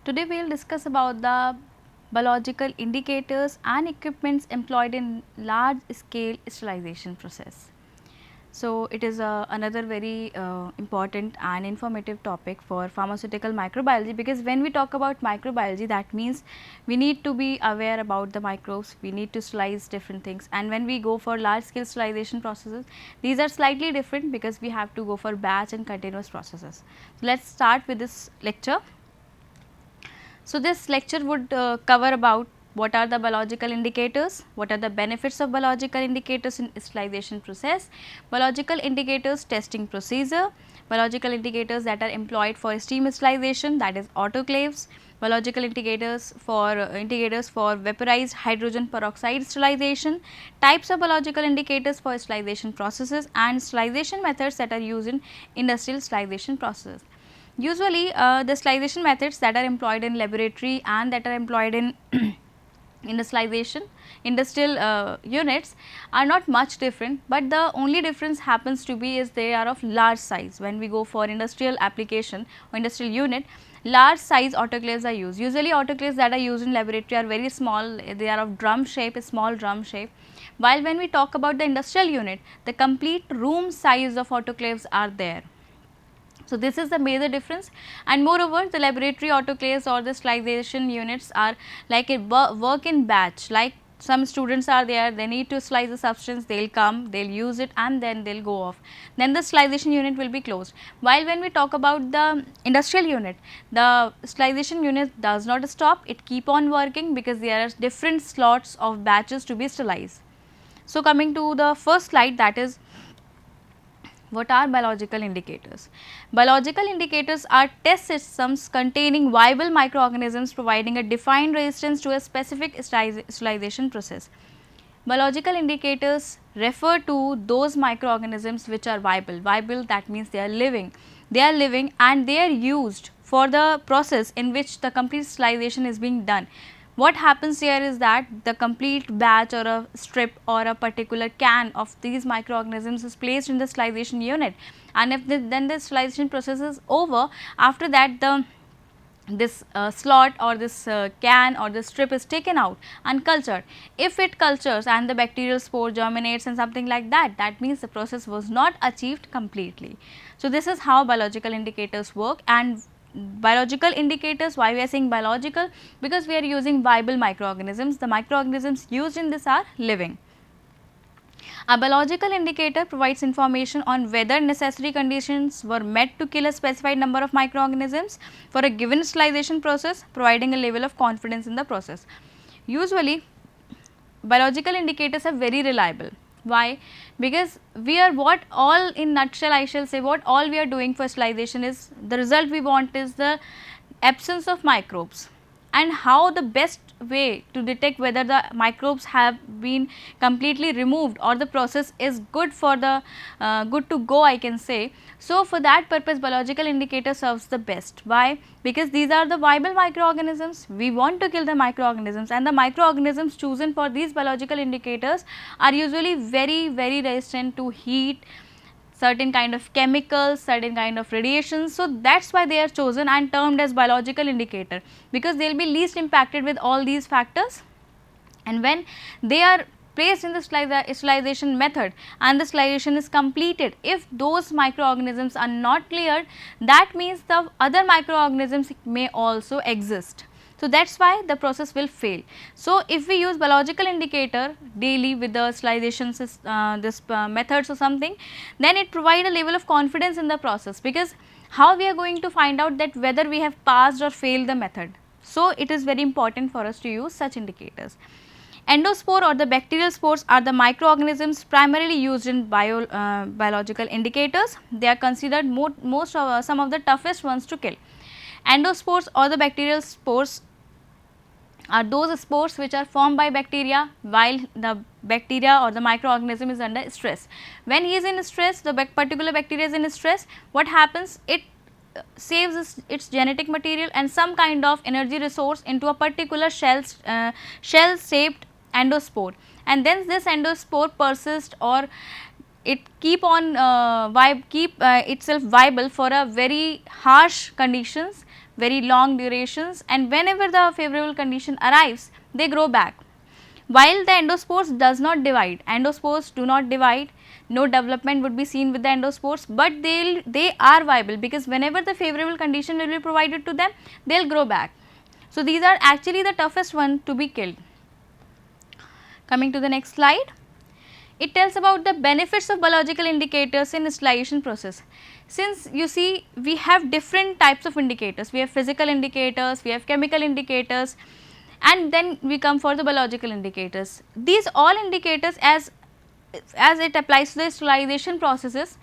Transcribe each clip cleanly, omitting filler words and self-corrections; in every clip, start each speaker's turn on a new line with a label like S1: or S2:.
S1: Today we will discuss about the biological indicators and equipments employed in large scale sterilization process. So, it is another very important and informative topic for pharmaceutical microbiology, because when we talk about microbiology, that means we need to be aware about the microbes, we need to sterilize different things, and when we go for large scale sterilization processes, these are slightly different because we have to go for batch and continuous processes. So, let us start with this lecture. So, this lecture would cover about what are the biological indicators, what are the benefits of biological indicators in sterilization process, biological indicators testing procedure, biological indicators that are employed for steam sterilization, that is autoclaves, biological indicators for vaporized hydrogen peroxide sterilization, types of biological indicators for sterilization processes, and sterilization methods that are used in industrial sterilization processes. Usually, the sterilization methods that are employed in laboratory and that are employed in industrial units are not much different, but the only difference happens to be is they are of large size. When we go for industrial application or industrial unit, large size autoclaves are used. Usually, autoclaves that are used in laboratory are very small, they are of drum shape, a small drum shape. While when we talk about the industrial unit, the complete room size of autoclaves are there. So, this is the major difference, and moreover the laboratory autoclaves or the sterilization units are like a work in batch. Like some students are there, they need to sterilize the substance, they will come, they will use it and then they will go off. Then the sterilization unit will be closed. While when we talk about the industrial unit, the sterilization unit does not stop, it keep on working because there are different slots of batches to be sterilized. So, coming to the first slide, that is, what are biological indicators? Biological indicators are test systems containing viable microorganisms providing a defined resistance to a specific sterilization process. Biological indicators refer to those microorganisms which are viable. Viable, that means they are living. They are living and they are used for the process in which the complete sterilization is being done. What happens here is that the complete batch or a strip or a particular can of these microorganisms is placed in the sterilization unit, and if then the sterilization process is over, after that this slot or this can or this strip is taken out and cultured. If it cultures and the bacterial spore germinates and something like that, that means the process was not achieved completely. So, this is how biological indicators work. And biological indicators, why we are saying biological? Because we are using viable microorganisms. The microorganisms used in this are living. A biological indicator provides information on whether necessary conditions were met to kill a specified number of microorganisms for a given sterilization process, providing a level of confidence in the process. Usually, biological indicators are very reliable. Why? Because we are, what all in nutshell I shall say, what all we are doing for sterilization is, the result we want is the absence of microbes, and how the best way to detect whether the microbes have been completely removed or the process is good for the good to go, I can say. So, for that purpose biological indicator serves the best. Why? Because these are the viable microorganisms, we want to kill the microorganisms, and the microorganisms chosen for these biological indicators are usually very resistant to heat, certain kind of chemicals, certain kind of radiations. So, that is why they are chosen and termed as biological indicator, because they will be least impacted with all these factors, and when they are placed in the sterilization method and the sterilization is completed, if those microorganisms are not cleared, that means the other microorganisms may also exist. So, that is why the process will fail. So, if we use biological indicator daily with the sterilization methods or something, then it provide a level of confidence in the process, because how we are going to find out that whether we have passed or failed the method. So, it is very important for us to use such indicators. Endospore or the bacterial spores are the microorganisms primarily used in biological indicators. They are considered some of the toughest ones to kill. Endospores or the bacterial spores are those spores which are formed by bacteria while the bacteria or the microorganism is under stress. When he is in stress, the particular bacteria is in stress, what happens? It saves its genetic material and some kind of energy resource into a particular shell shaped endospore, and then this endospore persists or it keep on itself viable for a very harsh conditions, very long durations, and whenever the favorable condition arrives, they grow back. While the endospores does not divide, endospores do not divide, no development would be seen with the endospores, but they are viable, because whenever the favorable condition will be provided to them, they will grow back. So, these are actually the toughest one to be killed. Coming to the next slide, it tells about the benefits of biological indicators in sterilization process. Since you see, we have different types of indicators, we have physical indicators, we have chemical indicators, and then we come for the biological indicators. These all indicators, as it applies to the sterilization processes,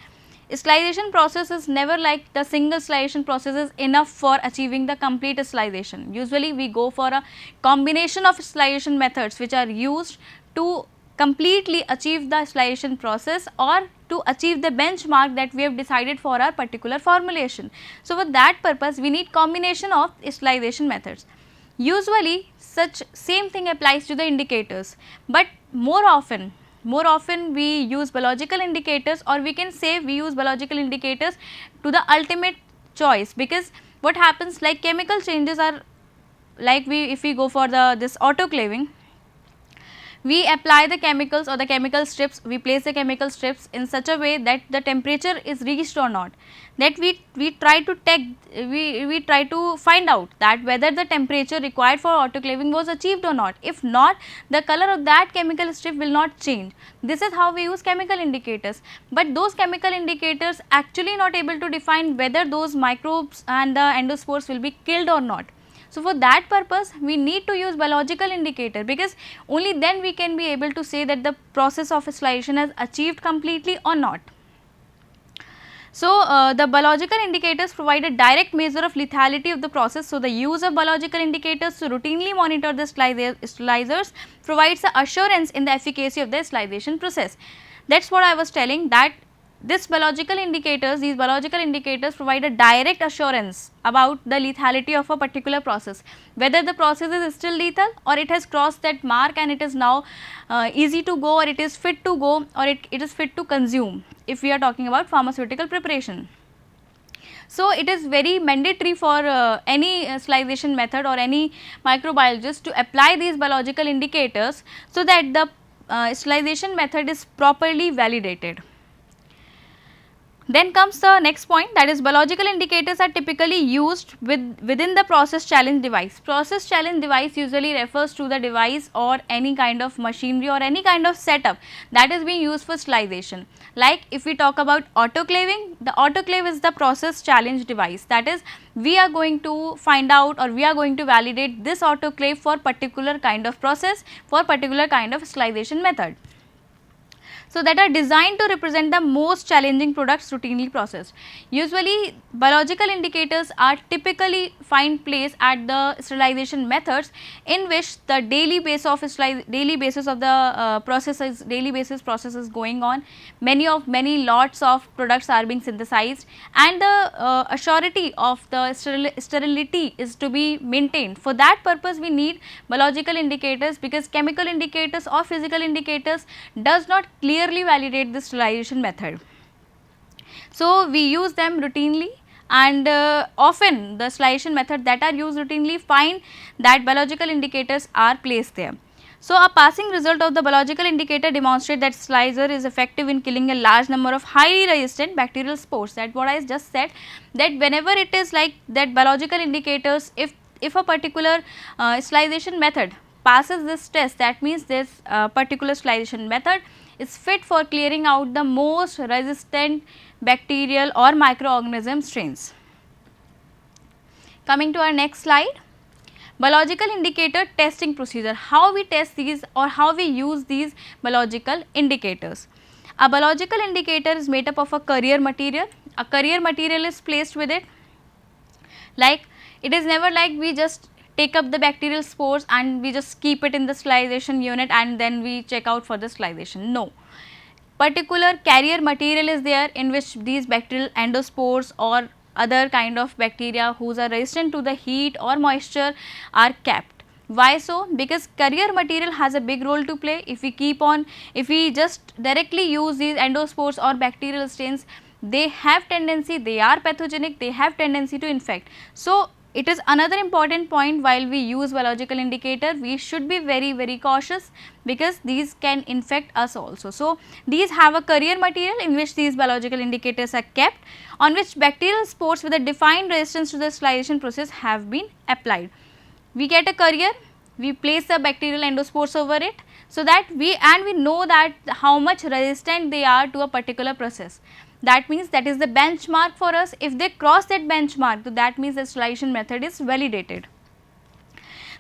S1: sterilization process is never like the single sterilization process is enough for achieving the complete sterilization. Usually we go for a combination of sterilization methods which are used to completely achieve the sterilization process or to achieve the benchmark that we have decided for our particular formulation. So, for that purpose we need combination of sterilization methods. Usually such same thing applies to the indicators, but more often we use biological indicators, or we can say we use biological indicators to the ultimate choice, because what happens, like chemical changes are like if we go for this autoclaving, we apply the chemicals or the chemical strips, we place the chemical strips in such a way that the temperature is reached or not, that we try to find out that whether the temperature required for autoclaving was achieved or not. If not, the color of that chemical strip will not change. This is how we use chemical indicators, but those chemical indicators actually not able to define whether those microbes and the endospores will be killed or not. So, for that purpose we need to use biological indicator, because only then we can be able to say that the process of sterilization has achieved completely or not. So, the biological indicators provide a direct measure of lethality of the process. So, the use of biological indicators to routinely monitor the sterilizers provides the assurance in the efficacy of the sterilization process. That is what I was telling, that these biological indicators provide a direct assurance about the lethality of a particular process, whether the process is still lethal or it has crossed that mark and it is now easy to go, or it is fit to go, or it is fit to consume, if we are talking about pharmaceutical preparation. So, it is very mandatory for any sterilization method or any microbiologist to apply these biological indicators, so that the sterilization method is properly validated. Then comes the next point, that is biological indicators are typically used within the process challenge device. Process challenge device usually refers to the device or any kind of machinery or any kind of setup that is being used for sterilization. Like if we talk about autoclaving, the autoclave is the process challenge device, that is we are going to find out or we are going to validate this autoclave for particular kind of process, for particular kind of sterilization method. So, that are designed to represent the most challenging products routinely processed. Usually biological indicators are typically find place at the sterilization methods in which the daily basis of the process is going on, many lots of products are being synthesized, and the assurity of the sterility is to be maintained. For that purpose we need biological indicators, because chemical indicators or physical indicators does not clearly validate the sterilization method. So, we use them routinely, and often the sterilization method that are used routinely find that biological indicators are placed there. So, a passing result of the biological indicator demonstrate that sterilizer is effective in killing a large number of highly resistant bacterial spores. That what I just said, that whenever it is like that biological indicators, if a particular sterilization method passes this test, that means this particular sterilization method is fit for clearing out the most resistant bacterial or microorganism strains. Coming to our next slide, biological indicator testing procedure, how we test these or how we use these biological indicators. A biological indicator is made up of a carrier material, a carrier material is placed with it, like it is never like we just take up the bacterial spores and we just keep it in the sterilization unit and then we check out for the sterilization. No, particular carrier material is there in which these bacterial endospores or other kind of bacteria whose are resistant to the heat or moisture are kept. Why so? Because carrier material has a big role to play. If we just directly use these endospores or bacterial strains, they have tendency, they are pathogenic, they have tendency to infect. So, it is another important point while we use biological indicator, we should be very cautious because these can infect us also. So, these have a carrier material in which these biological indicators are kept, on which bacterial spores with a defined resistance to the sterilization process have been applied. We get a carrier, we place the bacterial endospores over it, so that we know that how much resistant they are to a particular process. That means that is the benchmark for us. If they cross that benchmark, so that means the sterilization method is validated.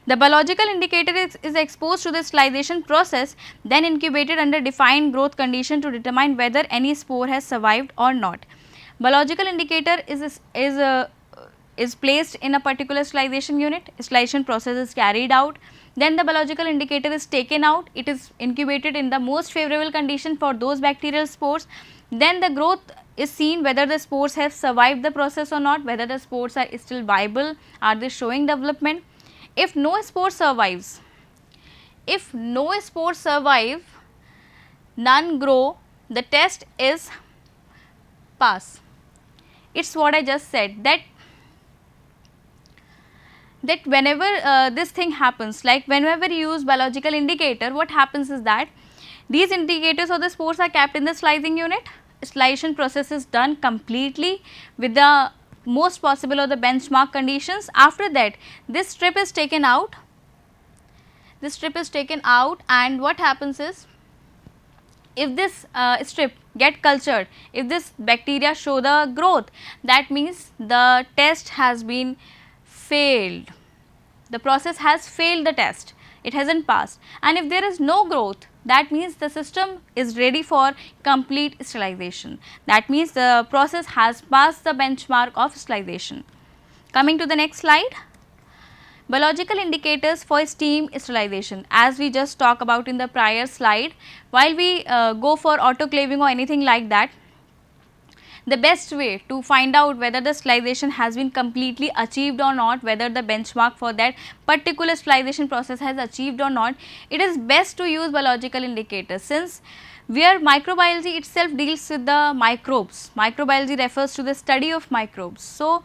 S1: The biological indicator is exposed to the sterilization process, then incubated under defined growth condition to determine whether any spore has survived or not. Biological indicator is placed in a particular sterilization unit, sterilization process is carried out, then the biological indicator is taken out, it is incubated in the most favorable condition for those bacterial spores, then the growth is seen whether the spores have survived the process or not, whether the spores are still viable, are they showing development. If no spore survives, none grow, the test is pass. It is what I just said, that whenever this thing happens, like whenever you use biological indicator, what happens is that these indicators of the spores are kept in the sterilizing unit, sterilization process is done completely with the most possible of the benchmark conditions. After that, this strip is taken out, and what happens is, if this strip get cultured, if this bacteria show the growth, that means the test has been failed, the process has failed the test, it has not passed. And if there is no growth, that means the system is ready for complete sterilization, that means the process has passed the benchmark of sterilization. Coming to the next slide, biological indicators for steam sterilization. As we just talked about in the prior slide, while we go for autoclaving or anything like that, the best way to find out whether the sterilization has been completely achieved or not, whether the benchmark for that particular sterilization process has achieved or not, it is best to use biological indicators, since where microbiology itself deals with the microbes. Microbiology refers to the study of microbes. So,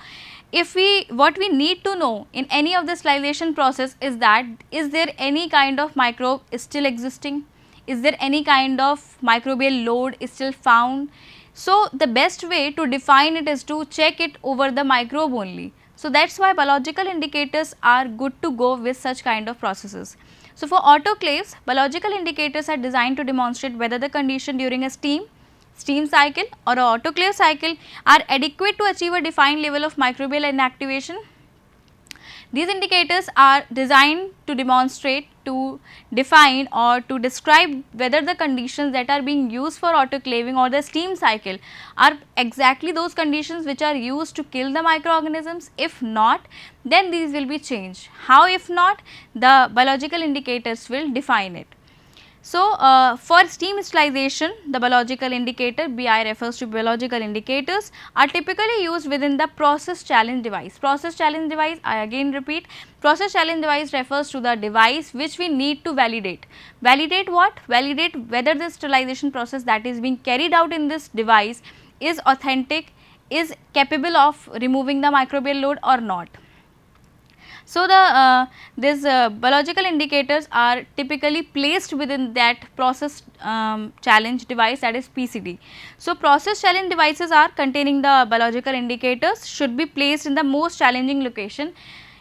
S1: what we need to know in any of the sterilization process is that, is there any kind of microbe is still existing, is there any kind of microbial load is still found. So, the best way to define it is to check it over the microbe only. So, that is why biological indicators are good to go with such kind of processes. So, for autoclaves, biological indicators are designed to demonstrate whether the condition during a steam cycle or a autoclave cycle are adequate to achieve a defined level of microbial inactivation. These indicators are designed to demonstrate, to define or to describe whether the conditions that are being used for autoclaving or the steam cycle are exactly those conditions which are used to kill the microorganisms. If not, then these will be changed. How if not? The biological indicators will define it. So, for steam sterilization, the biological indicator, BI refers to biological indicators, are typically used within the process challenge device. Process challenge device, I again repeat, process challenge device refers to the device which we need to validate. Validate what? Validate whether the sterilization process that is being carried out in this device is authentic, is capable of removing the microbial load or not. So, these biological indicators are typically placed within that process challenge device, that is PCD. So, process challenge devices are containing the biological indicators should be placed in the most challenging location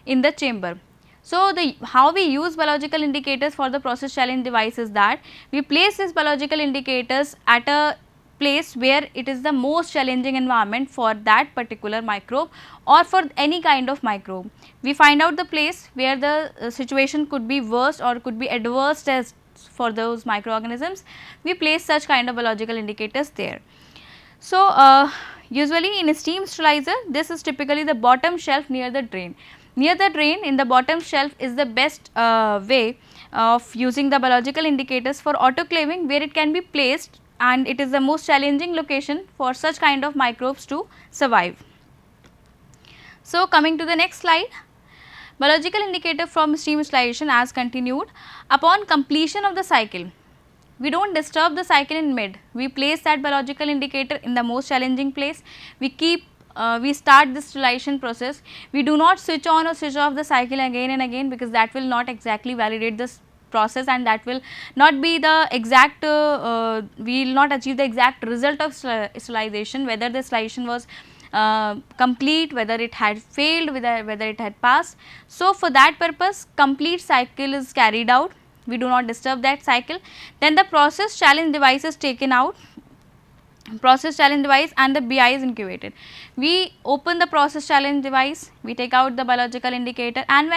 S1: in the chamber. So, how we use biological indicators for the process challenge device is that we place these biological indicators at a place where it is the most challenging environment for that particular microbe or for any kind of microbe. We find out the place where the situation could be worst or could be adverse as for those microorganisms. We place such kind of biological indicators there. So, usually in a steam sterilizer, this is typically the bottom shelf near the drain. Near the drain, in the bottom shelf is the best way of using the biological indicators for autoclaving, where it can be placed, and it is the most challenging location for such kind of microbes to survive. So, coming to the next slide, Biological indicator from steam sterilization as continued. Upon completion of the cycle, we do not disturb the cycle in mid, we place that biological indicator in the most challenging place, we start the sterilization process, we do not switch on or switch off the cycle again and again, because that will not exactly validate this process, and that will not be the exact, we will not achieve the exact result of sterilization, whether the sterilization was complete, whether it had failed, whether it had passed. So, for that purpose complete cycle is carried out, we do not disturb that cycle. Then the process challenge device is taken out, process challenge device, and the BI is incubated. We open the process challenge device, we take out the biological indicator, and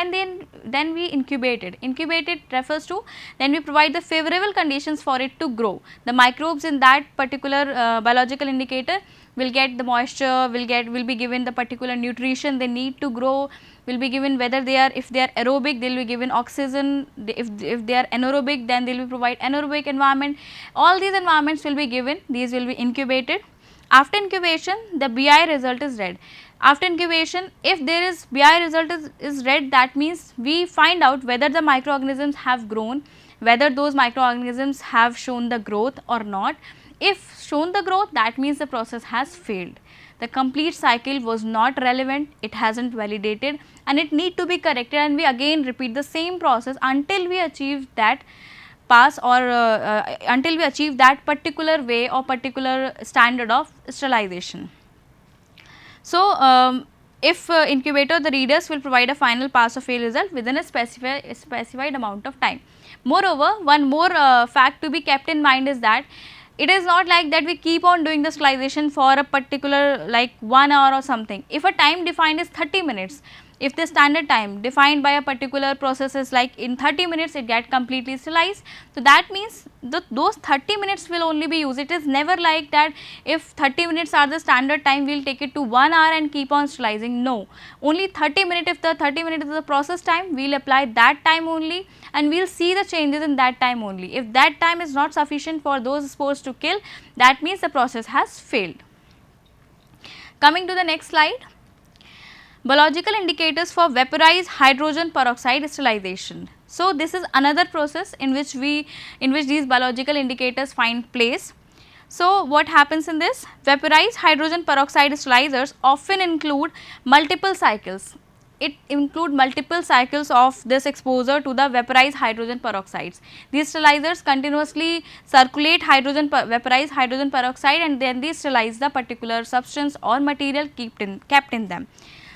S1: then we incubate it. Incubated refers to, then we provide the favorable conditions for it to grow. The microbes in that particular biological indicator will get the moisture, will be given the particular nutrition they need to grow, will be given, whether they are, if they are aerobic, they will be given oxygen, if they are anaerobic, then they will provide anaerobic environment. All these environments will be given, these will be incubated. After incubation, the BI result is read. After incubation, if there is BI result is read, that means we find out whether the microorganisms have grown, whether those microorganisms have shown the growth or not. If shown the growth, that means the process has failed. The complete cycle was not relevant, it has not validated, and it need to be corrected, and we again repeat the same process until we achieve that pass, or until we achieve that particular way or particular standard of sterilization. So, if incubator, the readers will provide a final pass or fail result within a specified amount of time. Moreover, one more fact to be kept in mind is that it is not like that we keep on doing the sterilization for a particular like 1 hour or something. If a time defined is 30 minutes, if the standard time defined by a particular process is like in 30 minutes it get completely sterilized, so that means those 30 minutes will only be used. It is never like that if 30 minutes are the standard time, we will take it to 1 hour and keep on sterilizing. No, only 30 minutes, if the 30 minutes is the process time, we will apply that time only, and we will see the changes in that time only. If that time is not sufficient for those spores to kill, that means the process has failed. Coming to the next slide. Biological indicators for vaporized hydrogen peroxide sterilization. So, this is another process in which these biological indicators find place. So, what happens in this? Vaporized hydrogen peroxide sterilizers often include multiple cycles. It include multiple cycles of this exposure to the vaporized hydrogen peroxides. These sterilizers continuously circulate vaporized hydrogen peroxide, and then they sterilize the particular substance or material kept in them.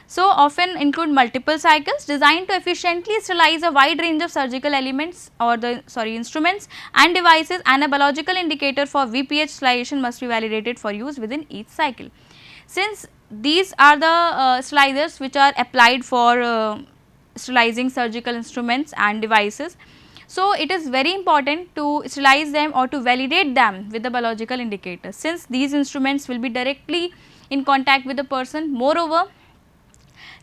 S1: So, often include multiple cycles designed to efficiently sterilize a wide range of surgical elements or instruments and devices, and a biological indicator for VPH sterilization must be validated for use within each cycle. Since these are the sterilizers which are applied for sterilizing surgical instruments and devices, so it is very important to sterilize them or to validate them with the biological indicators, since these instruments will be directly in contact with the person. Moreover,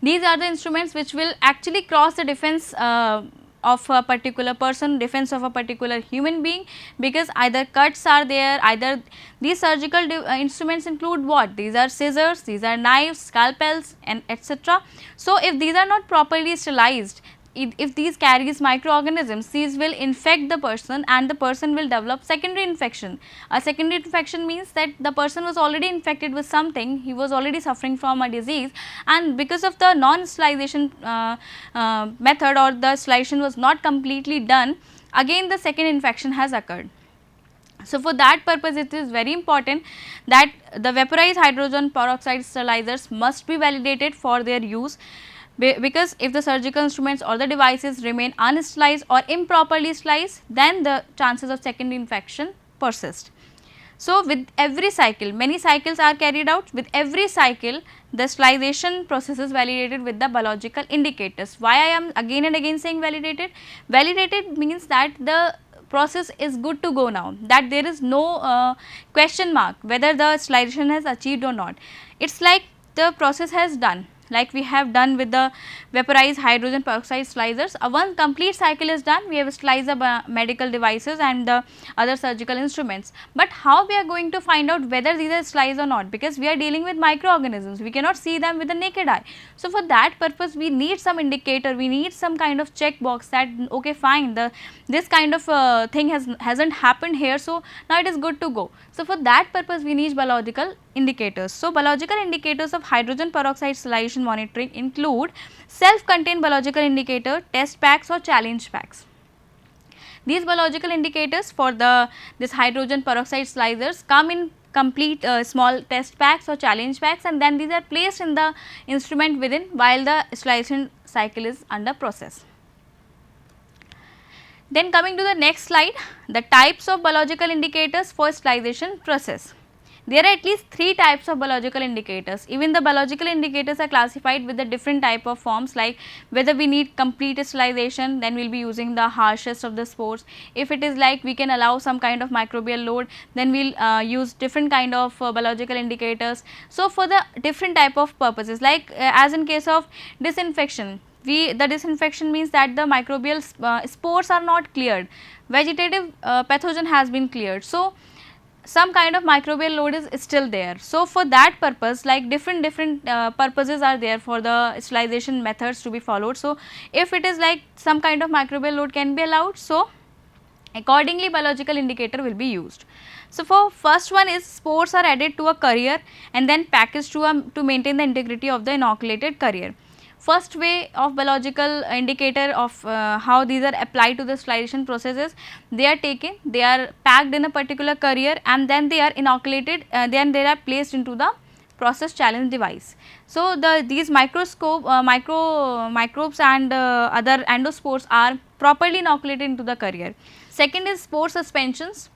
S1: these are the instruments which will actually cross the defense of a particular person, defense of a particular human being, because either cuts are there, either these surgical instruments include what? These are scissors, these are knives, scalpels, and etc. So, if these are not properly sterilized, if these carries microorganisms, these will infect the person, and the person will develop secondary infection. A secondary infection means that the person was already infected with something, he was already suffering from a disease, and because of the non-sterilization method, or the sterilization was not completely done, again the second infection has occurred. So, for that purpose it is very important that the vaporized hydrogen peroxide sterilizers must be validated for their use, because if the surgical instruments or the devices remain unsterilized or improperly sterilized, then the chances of secondary infection persist. So, with every cycle, many cycles are carried out, with every cycle the sterilization process is validated with the biological indicators. Why I am again and again saying validated? Validated means that the process is good to go now, that there is no question mark whether the sterilization has achieved or not. It is like the process has done. like we have done with the vaporized hydrogen peroxide slicers. One complete cycle is done, we have sliced the medical devices and the other surgical instruments. But how we are going to find out whether these are sliced or not, because we are dealing with microorganisms, we cannot see them with the naked eye. So for that purpose we need some indicator, we need some kind of check box that okay fine, this kind of thing hasn't happened here, so now it is good to go. So for that purpose we need biological indicators. So biological indicators of hydrogen peroxide solution monitoring include self-contained biological indicator, test packs or challenge packs. These biological indicators for this hydrogen peroxide slicers come in complete small test packs or challenge packs, and then these are placed in the instrument within while the sterilization cycle is under process. Then coming to the next slide, the types of biological indicators for sterilization process. There are at least 3 types of biological indicators. Even the biological indicators are classified with the different type of forms, like whether we need complete sterilization, then we will be using the harshest of the spores. If it is like we can allow some kind of microbial load, then we will use different kind of biological indicators. So for the different type of purposes, like as in case of disinfection, the disinfection means that the microbial spores are not cleared, vegetative pathogen has been cleared. So some kind of microbial load is still there. So for that purpose, like different purposes are there for the sterilization methods to be followed. So if it is like some kind of microbial load can be allowed, so accordingly biological indicator will be used. So for first one is spores are added to a carrier and then packaged to maintain the integrity of the inoculated carrier. First way of biological indicator of how these are applied to the sterilization processes, they are taken, they are packed in a particular carrier and then they are inoculated, then they are placed into the process challenge device. So these microbes and other endospores are properly inoculated into the carrier. Second is spore suspensions.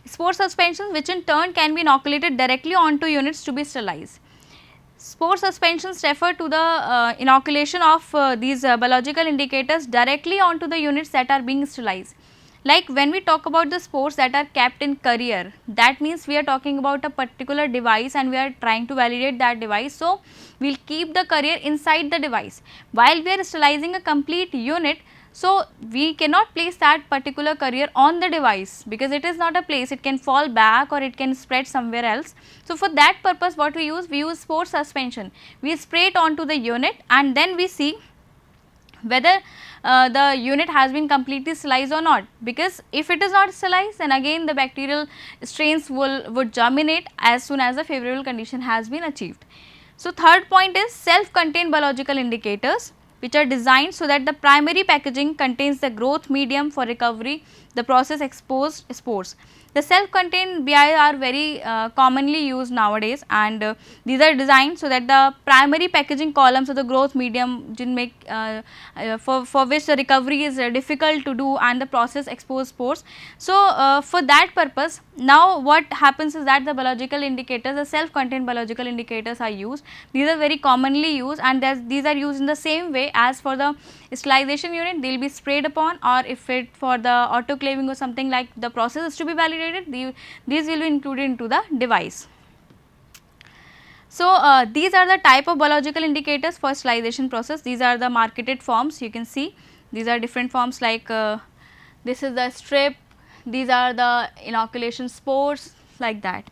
S1: Spore suspensions which in turn can be inoculated directly onto units to be sterilized. Spore suspensions refer to the inoculation of these biological indicators directly onto the units that are being sterilized. Like when we talk about the spores that are kept in carrier, that means we are talking about a particular device and we are trying to validate that device. So we will keep the carrier inside the device. While we are sterilizing a complete unit, so we cannot place that particular carrier on the device because it is not a place, it can fall back or it can spread somewhere else. So for that purpose what we use spore suspension. We spray it onto the unit and then we see whether the unit has been completely sterilized or not, because if it is not sterilized then again the bacterial strains would germinate as soon as the favorable condition has been achieved. So third point is self-contained biological indicators, which are designed so that the primary packaging contains the growth medium for recovery, the process exposed spores. The self-contained BI are very commonly used nowadays, and these are designed so that the primary packaging columns of the growth medium for which the recovery is difficult to do and the process exposed spores. So for that purpose, now what happens is that the biological indicators, the self-contained biological indicators are used. These are very commonly used and these are used in the same way as for the sterilization unit. They will be sprayed upon, or if it for the autoclaving or something like the process is to be validated, these will be included into the device. So these are the type of biological indicators for sterilization process. These are the marketed forms, you can see these are different forms, like this is the strip, these are the inoculation spores, like that.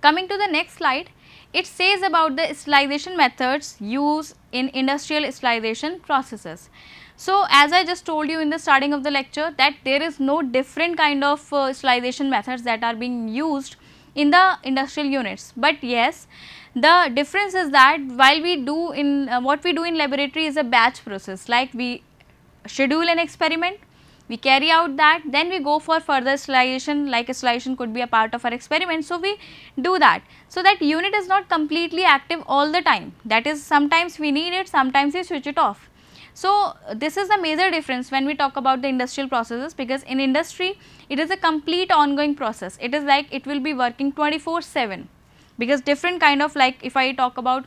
S1: Coming to the next slide, it says about the sterilization methods used in industrial sterilization processes. So as I just told you in the starting of the lecture that there is no different kind of sterilization methods that are being used in the industrial units, but yes, the difference is that while we do in what we do in laboratory is a batch process, like we schedule an experiment, we carry out that, then we go for further sterilization, like a sterilization could be a part of our experiment. So we do that, so that unit is not completely active all the time, that is sometimes we need it, sometimes we switch it off. So this is the major difference when we talk about the industrial processes, because in industry it is a complete ongoing process, it is like it will be working 24/7, because different kind of, like if I talk about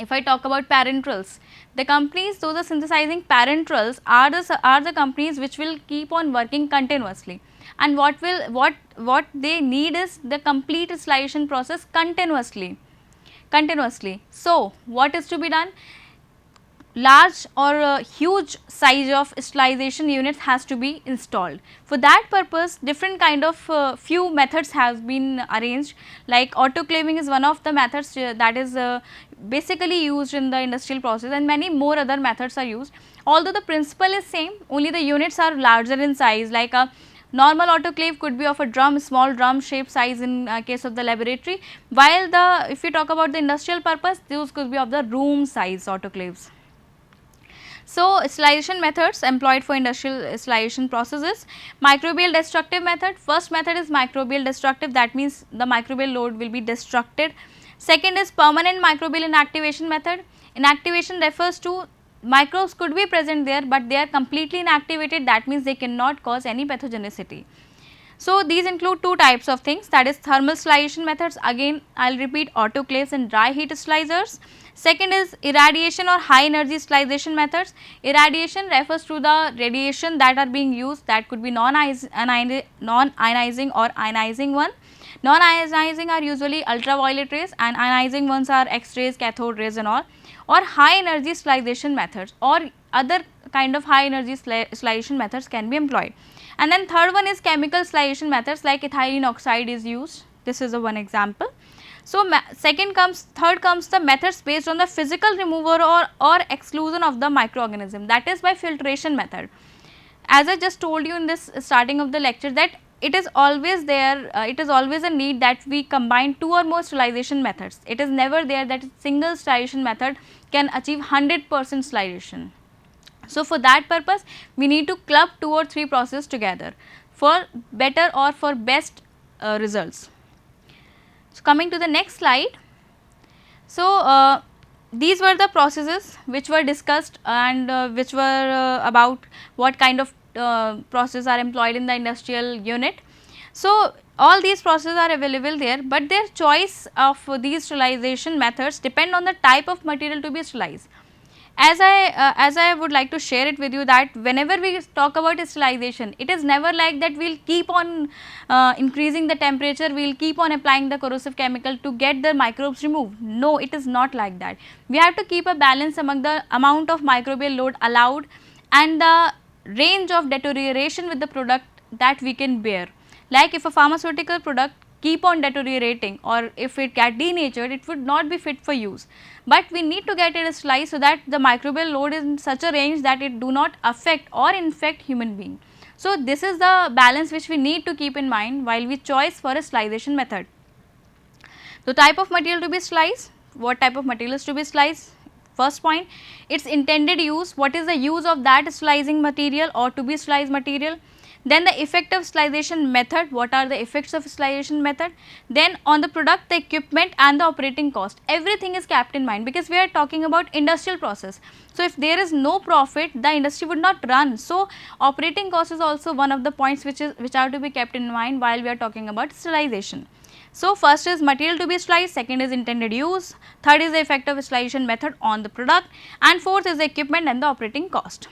S1: parenterals, the companies those are synthesizing parenterals are the companies which will keep on working continuously, and what they need is the complete sterilization process continuously. continuously. So, what is to be done? Large or huge size of sterilization units has to be installed. For that purpose, different kind of few methods have been arranged, like autoclaving is one of the methods that is basically used in the industrial process, and many more other methods are used. Although the principle is same, only the units are larger in size, like a normal autoclave could be of a drum, small drum shape size in case of the laboratory, while the if we talk about the industrial purpose, those could be of the room size autoclaves. So, sterilization methods employed for industrial sterilization processes. Microbial destructive method. First method is microbial destructive, that means the microbial load will be destructed. Second is permanent microbial inactivation method. Inactivation refers to microbes could be present there, but they are completely inactivated, that means they cannot cause any pathogenicity. So, these include two types of things, that is thermal sterilization methods, again I will repeat, autoclaves and dry heat sterilizers. Second is irradiation or high energy sterilization methods. Irradiation refers to the radiation that are being used, that could be non-ionizing or ionizing one. Non-ionizing are usually ultraviolet rays, and ionizing ones are X-rays, cathode rays and all, or high energy sterilization methods, or other kind of high energy sterilization methods can be employed. And then third one is chemical sterilization methods, like ethylene oxide is used, this is a one example. So, third comes the methods based on the physical removal or exclusion of the microorganism, that is by filtration method. As I just told you in this starting of the lecture, that it is always there, it is always a need that we combine two or more sterilization methods. It is never there that single sterilization method can achieve 100% sterilization. So, for that purpose we need to club two or three processes together for better or for best results. So, coming to the next slide. So, these were the processes which were discussed and which were about what kind of processes are employed in the industrial unit. So, all these processes are available there, but their choice of these sterilization methods depend on the type of material to be sterilized. As I would like to share it with you, that whenever we talk about sterilization, it is never like that we will keep on increasing the temperature, we will keep on applying the corrosive chemical to get the microbes removed. No, it is not like that. We have to keep a balance among the amount of microbial load allowed and the range of deterioration with the product that we can bear. Like if a pharmaceutical product keep on deteriorating, or if it get denatured, it would not be fit for use, but we need to get it sterilized so that the microbial load is in such a range that it do not affect or infect human being. So, this is the balance which we need to keep in mind while we choose for a sterilization method. The type of material to be sterilized, what type of material is to be sterilized? First point, its intended use, what is the use of that sterilizing material or to be sterilized material. Then the effective sterilization method, what are the effects of sterilization method. Then on the product, the equipment and the operating cost, everything is kept in mind, because we are talking about industrial process. So, if there is no profit, the industry would not run. So, operating cost is also one of the points which are to be kept in mind while we are talking about sterilization. So, first is material to be sterilized, second is intended use, third is the effective sterilization method on the product, and fourth is the equipment and the operating cost.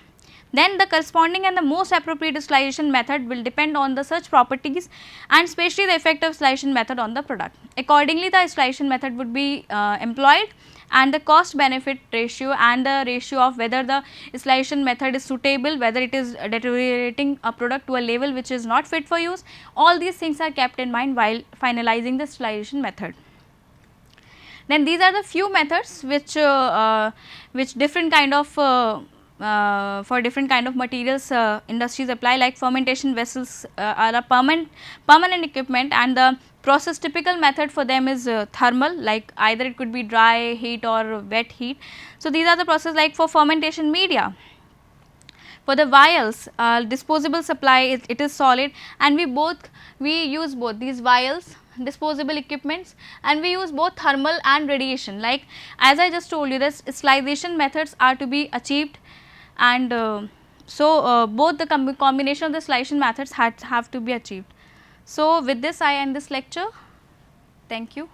S1: Then the corresponding and the most appropriate sterilization method will depend on the such properties and especially the effective sterilization method on the product. Accordingly, the sterilization method would be employed, and the cost benefit ratio and the ratio of whether the sterilization method is suitable, whether it is deteriorating a product to a level which is not fit for use, all these things are kept in mind while finalizing the sterilization method. Then these are the few methods which different kind of for different kind of materials industries apply, like fermentation vessels are a permanent equipment, and the process typical method for them is thermal, like either it could be dry heat or wet heat. So, these are the process like for fermentation media. For the vials, disposable supply, it is solid, and we use both these vials, disposable equipments, and we use both thermal and radiation. Like as I just told you, this sterilization methods are to be achieved, and both the combination of the sterilization methods have to be achieved. So, with this I end this lecture. Thank you.